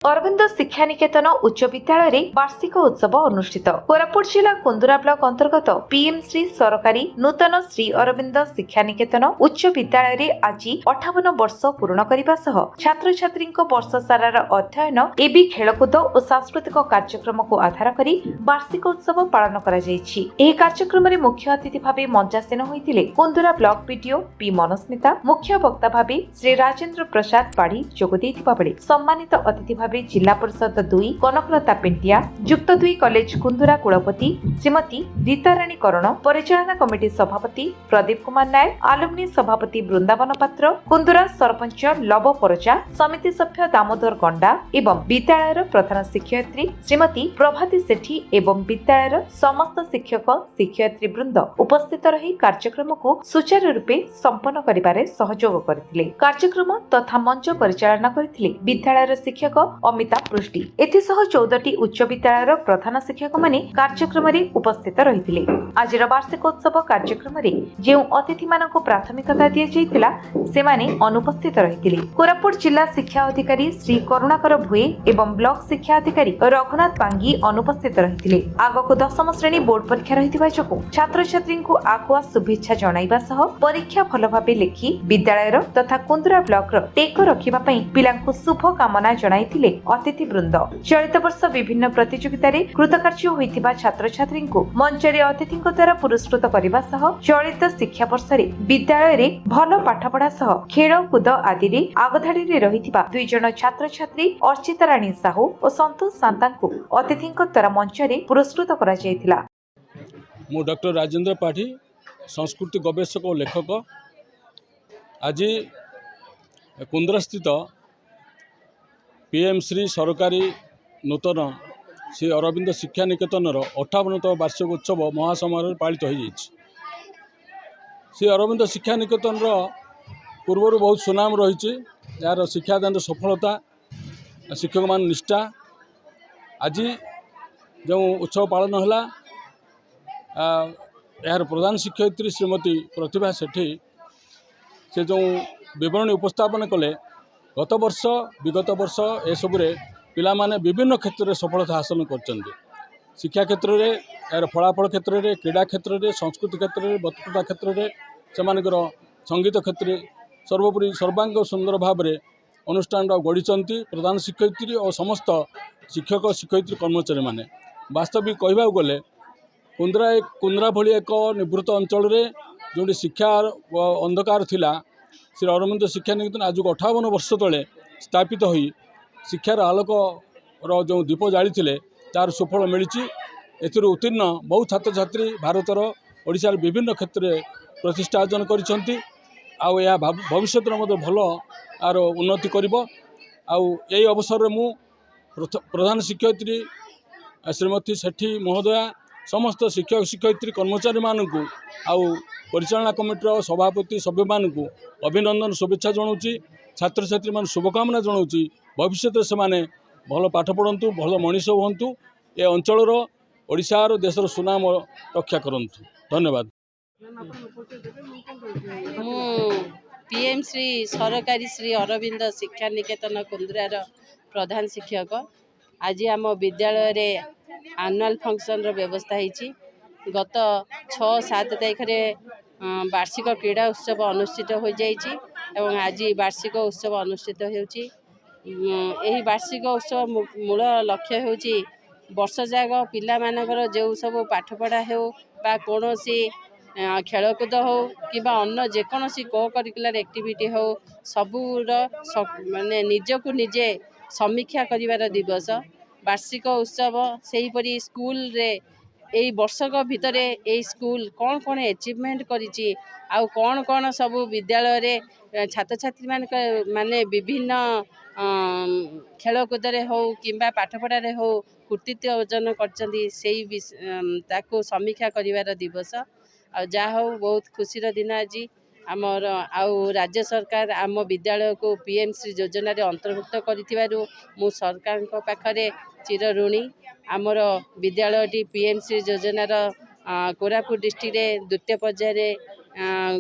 अरविंद शिक्षा निकेतन उच्च विद्यालय वार्षिक उत्सव अनुष्ठित। कोरापुट जिला कुंदुरा ब्लॉक अंतर्गत पीएम श्री सरकारी नूतन श्री अरविंद शिक्षा निकेतन उच्च विद्यालय आज 58 वर्ष पूर्ण करने छात्र छात्री वर्ष सारार अध्ययन एवं खेलकूद और सांस्कृतिक कार्यक्रम को आधार कर वार्षिक उत्सव पालन कार्यक्रम में मुख्य अतिथि भाव मंचासीन होते कुंदुरा ब्लॉक पीडीओ पी मनस्मिता, मुख्य वक्ता भाव श्री राजेंद्र प्रसाद पाढ़ी जोगदे सम्मानित अतिथि जिला परिषद 2 कनकलता पेंटिया, युक्त 2 कॉलेज कुंदुरा कुलपति श्रीमती रीताराणी करण, परिचालना कमिटी सभापति प्रदीप कुमार नायक, आलुमनी सभापति वृंदावन पात्र, कुंदुरा सरपंच लव परजा, समिति सभ्य दामोदर गंडा एवं विद्यालय प्रधान शिक्षयित्री श्रीमती प्रभाती सेठी एवं विद्यालय समस्त शिक्षक शिक्षयित्री वृंद उपस्थित रही कार्यक्रम को सुचारू रूपे संपन्न करिबारे सहयोग करथिले। कार्यक्रम तथा मंच परिचालना करथिले विद्यालय शिक्षक अमिताभ पृष्टि। एथिसह 14टी उच्च विद्यालय प्रधान शिक्षक माने कार्यक्रम में उपस्थित रहिथिले। आज वार्षिक उत्सव कार्यक्रम में जो अतिथि मानक प्राथमिकता दिया जाइतिला से माने अनुपस्थित रहिथिले। कोरापुट जिला शिक्षा अधिकारी श्री करुणाकर भुए एवं ब्लॉक शिक्षा अधिकारी रघुनाथ पांगी अनुपस्थित रहिथिले। आगको 10म श्रेणी बोर्ड परीक्षा रहिथिबा जोगु छात्र छात्री को आगुआ शुभेच्छा जणाइबा सह परीक्षा भल भाबे लेखि विद्यालय तथा कुंदुरा ब्लॉक टेक रखिबा पई पिलांकु शुभ कामना जणाइथिले अतिथि वृंद। चलित वर्ष विभिन्न प्रतियोगिता कृतकार्य होइथिबा छात्र छात्री मंचरे अतिथि द्वारा पुरस्कृत करने सह चलित शिक्षा वर्ष विद्यालय रे भल पाठपढ़ा सह खेलकूद आदि आगधाड़ी रहिथिबा 2 जन छात्र छात्री अर्चिता राणी साहू और संतोष सांता को अतिथि द्वारा मंचरे पुरस्कृत करा जायथिला। मु डॉक्टर राजेंद्र पाठी संस्कृति गवेषक और लेखक आज कुंदरा स्थित पीएम श्री सरकारी नूतन श्री अरविंद शिक्षा निकेतन 58तम वार्षिक उत्सव महासमारोह पालित हो जाइए। श्री अरविंद शिक्षा निकेतन पूर्वर बहुत सुनाम रही यार शिक्षादान सफलता शिक्षक मान निष्ठा आज जो उत्सव पालन है यार प्रधान शिक्षयित्री श्रीमती प्रतिभा सेठी से जो विवरणी उपस्थापन कले गत वर्ष विगत वर्ष एसबुरे पिला माने विभिन्न क्षेत्र में सफलता हासिल कर शिक्षा क्षेत्र में यार फलाफल क्षेत्र में क्रीड़ा क्षेत्र में संस्कृति क्षेत्र में वक्तृता क्षेत्र में सेमानकर संगीत क्षेत्र में सर्वोपरि सर्वांग सुंदर भाव में अनुष्ठान गढ़ी प्रधान शिक्षयित्री और समस्त शिक्षक शिक्षयित्री कर्मचारी माने वास्तविक कहवाक गले कुंदरा भली एक निवृत्त अंचल जो शिक्षा अंधकार थिला श्री अरविंद शिक्षा निकेतन आज 58 वर्ष तले स्थापित हो शिक्षार आलोक जो दीप जाली तार सुफल मिली उत्तीर्ण बहु छात्र छात्री भारतर ओडिशार विभिन्न क्षेत्र में प्रतिष्ठा अर्जन कर भविष्य भल आर उन्नति कर अवसर में मु प्रधान शिक्षयित्री श्रीमती सेठी महोदया समस्त शिक्षक शिक्षयित्री कर्मचारी मानक आउ परिचालना कमिटर सभापति सभ्य मानक अभिनंदन शुभेच्छा जनाऊँगी। छात्र छात्री मान शुभकामना जनाऊँगी भविष्य से माने भल पाठ पढ़ु भल मनीष हूँ ए अंचल ओडिशार देशर सुनाम रक्षा करंतु। धन्यवाद। पीएम श्री सरकारी श्री अरविंद शिक्षा निकेतन कुंदुरार प्रधान शिक्षक आज आम विद्यालय रे एनुअल फंक्शन व्यवस्था होती गत 6-7 तारीख में वार्षिक क्रीड़ा उत्सव अनुष्ठित हो जाइए एवं आज वार्षिक उत्सव अनुष्ठित होती। वार्षिक उत्सव मूल लक्ष्य होची वर्ष जाक पिला मानकर जो सब पाठपढ़ा हो बा कौन सी खेलकूद हो कि अन्य जेकोसी को करिकुलर एक्टिविटी हो सबूर माने निजकु निजे समीक्षा करिवार दिवस वार्षिक उत्सव सेहीपरि स्कूल रे यही वर्षक भितर यही स्कूल कौन कौन अचीवमेंट करिछि आउ कौन कौन सब विद्यालय रे छात्र छात्री माने विभिन्न खेलकूद हो किंबा पाठपढ़ा हो कृतित्व अर्जन कर समीक्षा करिवार दिवस आ जा हो बहुत खुशीर दिन आज आमर आउ राज्य सरकार आम विद्यालय को पीएम श्री योजना रे अंतर्भुक्त करिथिबारु मु सरकार को पाखरे चिर ऋणी। आमर विद्यालयटी पीएम श्री योजनार कोरापुट डिस्ट्रिक्ट रे द्वितीय पर्याय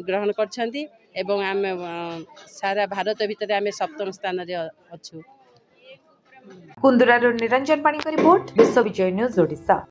ग्रहण करछंती एवं आम सारा भारत भितर आम 7म स्थान रे अच्छु। କୁନ୍ଦୁରାରୁ ନିରଞ୍ଜନ ପାଣିଙ୍କ ରିପୋର୍ଟ ବିଶ୍ୱବିଜୟ ନ୍ୟୁଜ ଓଡ଼ିଶା।